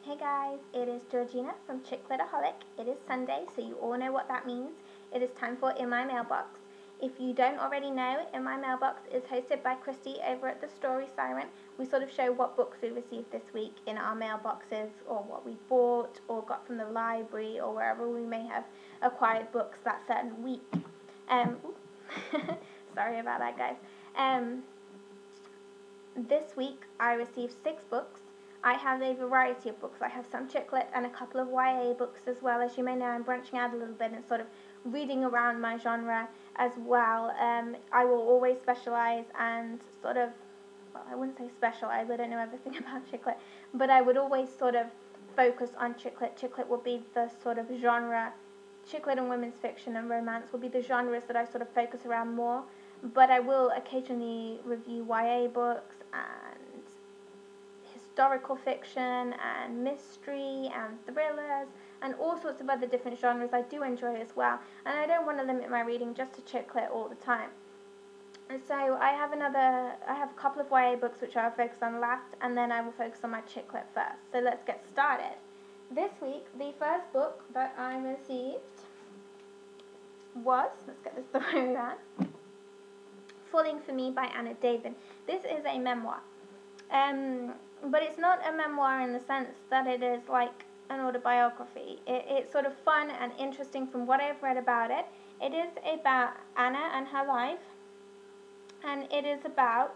Hey guys, it is Georgina from Chicklitaholic. It is Sunday, so you all know what that means. It is time for In My Mailbox. If you don't already know, In My Mailbox is hosted by Christy over at the Story Siren. We sort of show what books we received this week in our mailboxes, or what we bought or got from the library, or wherever we may have acquired books that certain week. Sorry about that, guys. This week I received 6 books. I have a variety of books. I have some chick lit and a couple of YA books as well. As you may know, I'm branching out a little bit and sort of reading around my genre as well. I will always specialize and sort of, well, I wouldn't say specialize, I don't know everything about chick lit, but I would always sort of focus on chick lit. Chick lit will be the sort of genre, chick lit and women's fiction and romance will be the genres that I sort of focus around more. But I will occasionally review YA books and historical fiction and mystery and thrillers and all sorts of other different genres I do enjoy as well. And I don't want to limit my reading just to chick lit all the time. And so I have a couple of YA books which I'll focus on last, and then I will focus on my chick lit first. So let's get started. This week, the first book that I received was, let's get this the way around, Falling for Me by Anna David. This is a memoir. But it's not a memoir in the sense that it is like an autobiography. It's sort of fun and interesting from what I've read about it. It is about Anna and her life, and it is about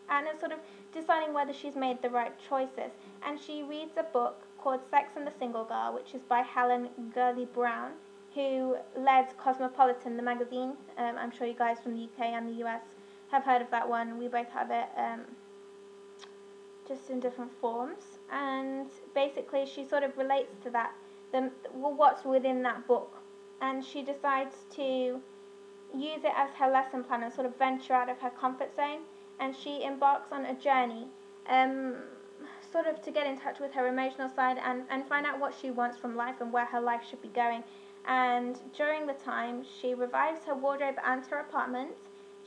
Anna sort of deciding whether she's made the right choices. And she reads a book called Sex and the Single Girl, which is by Helen Gurley Brown, who led Cosmopolitan, the magazine. I'm sure you guys from the UK and the US have heard of that one. We both have it, just in different forms. And basically she sort of relates to that, what's within that book. And she decides to use it as her lesson plan and sort of venture out of her comfort zone. And she embarks on a journey, sort of to get in touch with her emotional side and find out what she wants from life and where her life should be going. And during the time, she revives her wardrobe and her apartment.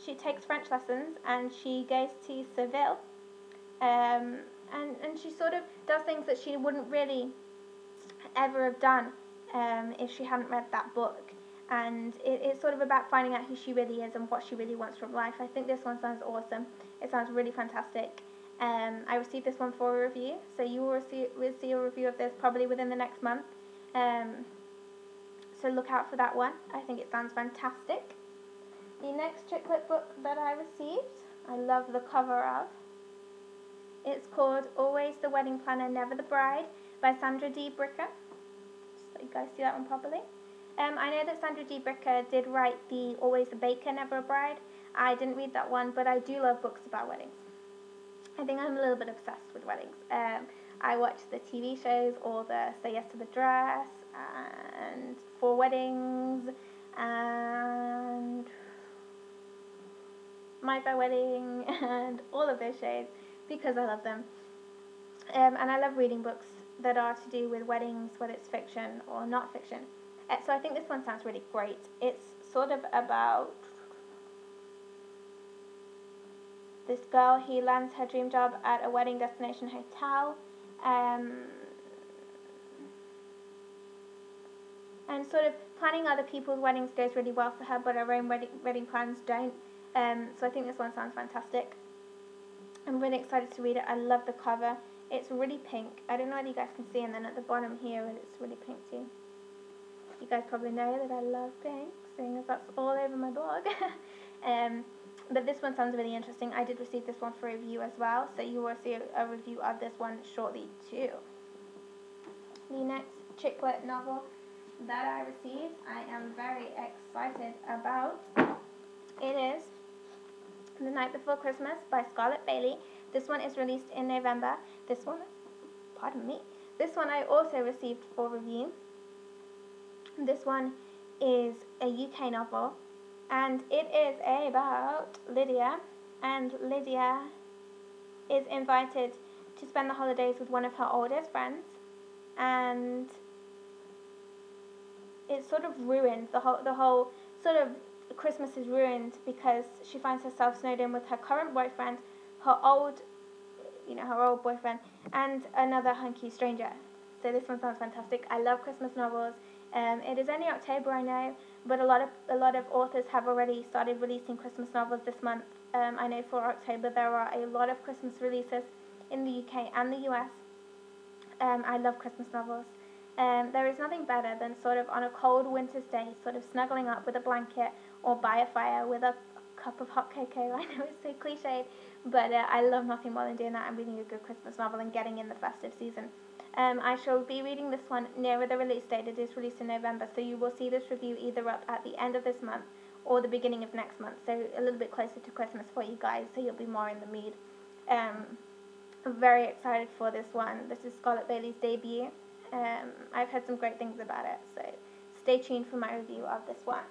She takes French lessons, and she goes to Seville. And she sort of does things that she wouldn't really ever have done if she hadn't read that book. And it's sort of about finding out who she really is and what she really wants from life. I think this one sounds awesome. It sounds really fantastic. I received this one for a review, so you will see a review of this probably within the next month. So look out for that one. I think it sounds fantastic. The next chick lit book that I received, I love the cover of. It's called Always the Wedding Planner, Never the Bride by Sandra D. Bricker. So you guys see that one properly. I know that Sandra D. Bricker did write the Always the Baker, Never a Bride. I didn't read that one, but I do love books about weddings. I think I'm a little bit obsessed with weddings. I watch the TV shows, or the Say Yes to the Dress, and Four Weddings, and My Fair Wedding, and all of those shows because I love them. And I love reading books that are to do with weddings, whether it's fiction or not fiction. So I think this one sounds really great. It's sort of about this girl who lands her dream job at a wedding destination hotel, and sort of planning other people's weddings goes really well for her, but her own wedding plans don't. So I think this one sounds fantastic. I'm really excited to read it. I love the cover. It's really pink. I don't know whether you guys can see, and then at the bottom here it's really pink too. You guys probably know that I love pink, seeing as that's all over my blog. But this one sounds really interesting. I did receive this one for review as well, so you will see a review of this one shortly too. The next chick lit novel that I received, I am very excited about. It is The Night Before Christmas by Scarlett Bailey. This one is released in November. This one I also received for review. This one is a UK novel, and it is about Lydia, and Lydia is invited to spend the holidays with one of her oldest friends, and it's sort of ruined. The whole sort of Christmas is ruined because she finds herself snowed in with her current boyfriend, her old her old boyfriend, and another hunky stranger. So this one sounds fantastic. I love Christmas novels. It is only October, I know, but a lot of authors have already started releasing Christmas novels this month. I know for October there are a lot of Christmas releases in the UK and the US. I love Christmas novels. There is nothing better than sort of on a cold winter's day, sort of snuggling up with a blanket or by a fire with a cup of hot cocoa. I know it's so cliched, but I love nothing more than doing that and reading a good Christmas novel and getting in the festive season. I shall be reading this one nearer the release date. It is released in November, so you will see this review either up at the end of this month or the beginning of next month, so a little bit closer to Christmas for you guys, so you'll be more in the mood. I'm very excited for this one. This is Scarlett Bailey's debut. I've heard some great things about it, so stay tuned for my review of this one.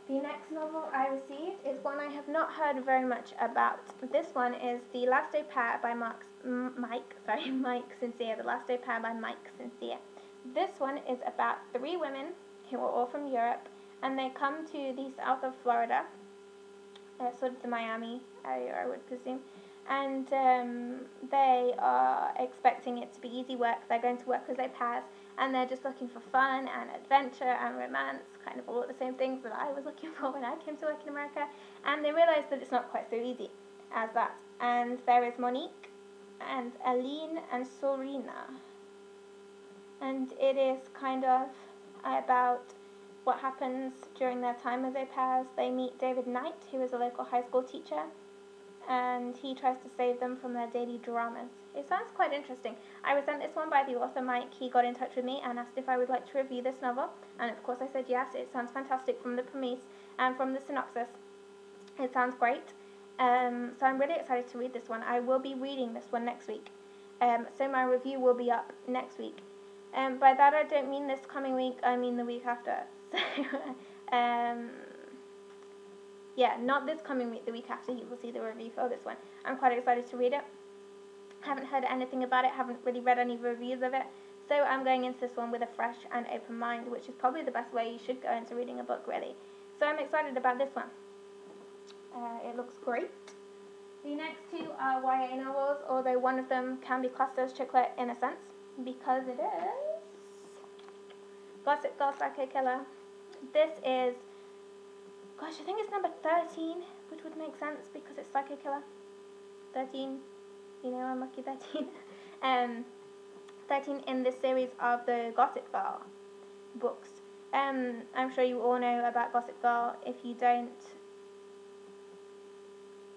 The next novel I received is one I have not heard very much about. This one is The Last Au Pair by Mike Sincere. The Last Au Pair by Mike Sincere. This one is about 3 women who are all from Europe, and they come to the south of Florida, sort of the Miami area, I would presume. And they are expecting it to be easy work. They're going to work as au pairs, and they're just looking for fun and adventure and romance, kind of all the same things that I was looking for when I came to work in America. And they realize that it's not quite so easy as that. And there is Monique and Aline and Sorina. And it is kind of about what happens during their time as au pairs. They meet David Knight, who is a local high school teacher, and he tries to save them from their daily dramas. It sounds quite interesting. I was sent this one by the author Mike. He got in touch with me and asked if I would like to review this novel, and of course I said yes. It sounds fantastic from the premise and from the synopsis. It sounds great. So I'm really excited to read this one. I will be reading this one next week. So my review will be up next week. By that I don't mean this coming week, I mean the week after. So, yeah, not this coming week, the week after you will see the review for this one. I'm quite excited to read it. Haven't heard anything about it, haven't really read any reviews of it. So I'm going into this one with a fresh and open mind, which is probably the best way you should go into reading a book, really. So I'm excited about this one. It looks great. The next 2 are YA novels, although one of them can be classed as chick lit in a sense, because it is Gossip Girl Psycho Killer. This is, gosh, I think it's number 13, which would make sense because it's Psycho Killer. 13, unlucky 13. 13 in this series of the Gossip Girl books. I'm sure you all know about Gossip Girl. If you don't,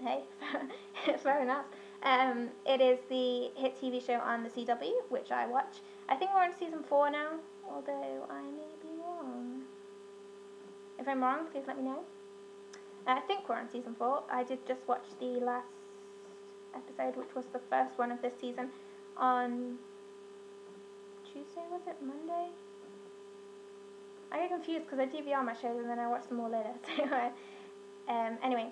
hey, fair enough. It is the hit TV show on the CW, which I watch. I think we're on season 4 now, although I may be wrong. If I'm wrong, please let me know. I think we're on season 4. I did just watch the last episode, which was the first one of this season, on Tuesday, was it? Monday? I get confused because I DVR my shows and then I watch them all later. So, anyway,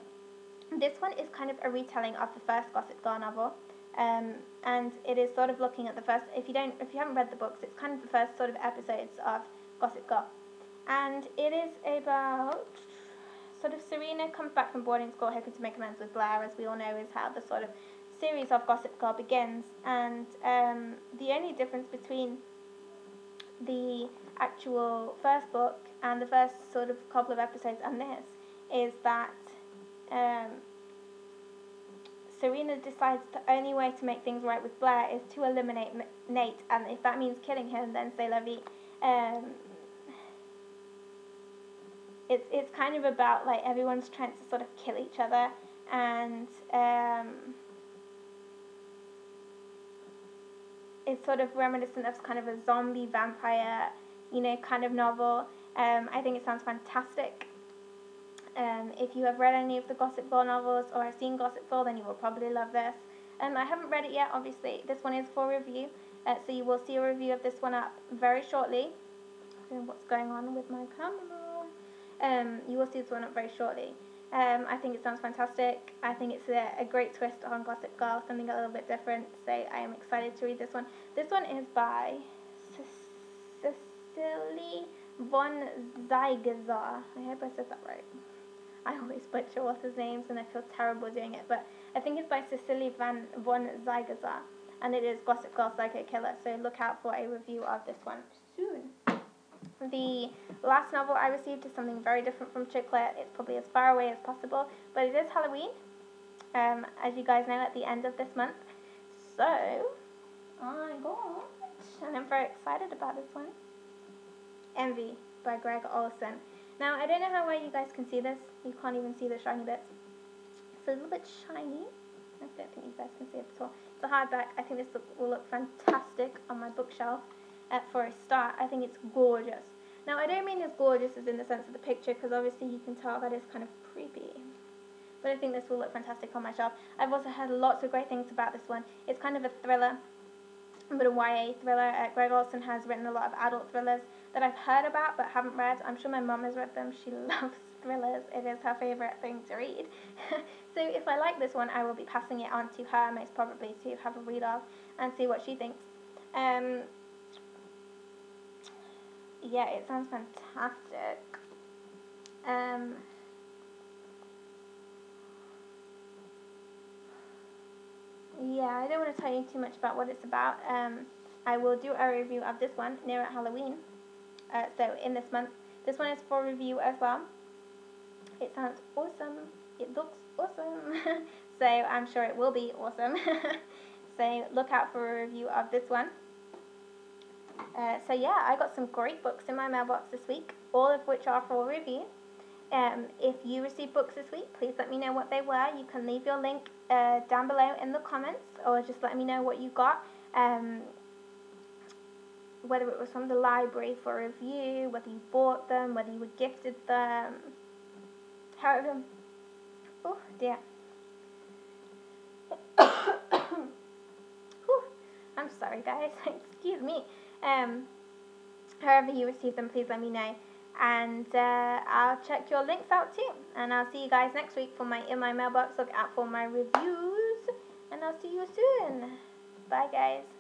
this one is kind of a retelling of the first Gossip Girl novel, and it is sort of looking at the first. If you haven't read the books, it's kind of the first sort of episodes of Gossip Girl, and it is about sort of Serena comes back from boarding school hoping to make amends with Blair, as we all know is how the sort of series of Gossip Girl begins, and the only difference between the actual first book and the first sort of couple of episodes and this is that Serena decides the only way to make things right with Blair is to eliminate Nate, and if that means killing him, then c'est la vie. It's kind of about like everyone's trying to sort of kill each other, and it's sort of reminiscent of kind of a zombie vampire, kind of novel. I think it sounds fantastic. If you have read any of the Gossip Girl novels or have seen Gossip Girl, then you will probably love this. I haven't read it yet, obviously. This one is for review, so you will see a review of this one up very shortly. What's going on with my camera? You will see this one up very shortly. I think it sounds fantastic. I think it's a great twist on Gossip Girl, something a little bit different, so I am excited to read this one. This one is by Cecily von Zygazar. I hope I said that right. I always butcher authors' names and I feel terrible doing it, but I think it's by Cecily von Zygazar, and it is Gossip Girl Psycho Killer, so look out for a review of this one soon. The last novel I received is something very different from Chick Lit. It's probably as far away as possible, but it is Halloween, as you guys know, at the end of this month. So, I got, and I'm very excited about this one, Envy by Greg Olson. Now, I don't know how well you guys can see this. You can't even see the shiny bits. It's a little bit shiny. I don't think you guys can see it at all. It's a hardback. I think this will look fantastic on my bookshelf. For a start, I think it's gorgeous. Now, I don't mean as gorgeous as in the sense of the picture, because obviously you can tell that it's kind of creepy. But I think this will look fantastic on my shelf. I've also heard lots of great things about this one. It's kind of a thriller, but a YA thriller. Greg Olson has written a lot of adult thrillers that I've heard about but haven't read. I'm sure my mum has read them. She loves thrillers. It is her favourite thing to read. So if I like this one, I will be passing it on to her, most probably, to have a read of and see what she thinks. Yeah, it sounds fantastic. Yeah, I don't want to tell you too much about what it's about. I will do a review of this one near at Halloween. So in this month. This one is for review as well. It sounds awesome. It looks awesome. So I'm sure it will be awesome. So look out for a review of this one. So yeah, I got some great books in my mailbox this week, all of which are for review. If you received books this week, please let me know what they were. You can leave your link down below in the comments, or just let me know what you got. Whether it was from the library for review, whether you bought them, whether you were gifted them. However, oh dear. I'm sorry guys, excuse me. However you received them, please let me know. And I'll check your links out too. And I'll see you guys next week for my In My Mailbox. Look out for my reviews. And I'll see you soon. Bye guys.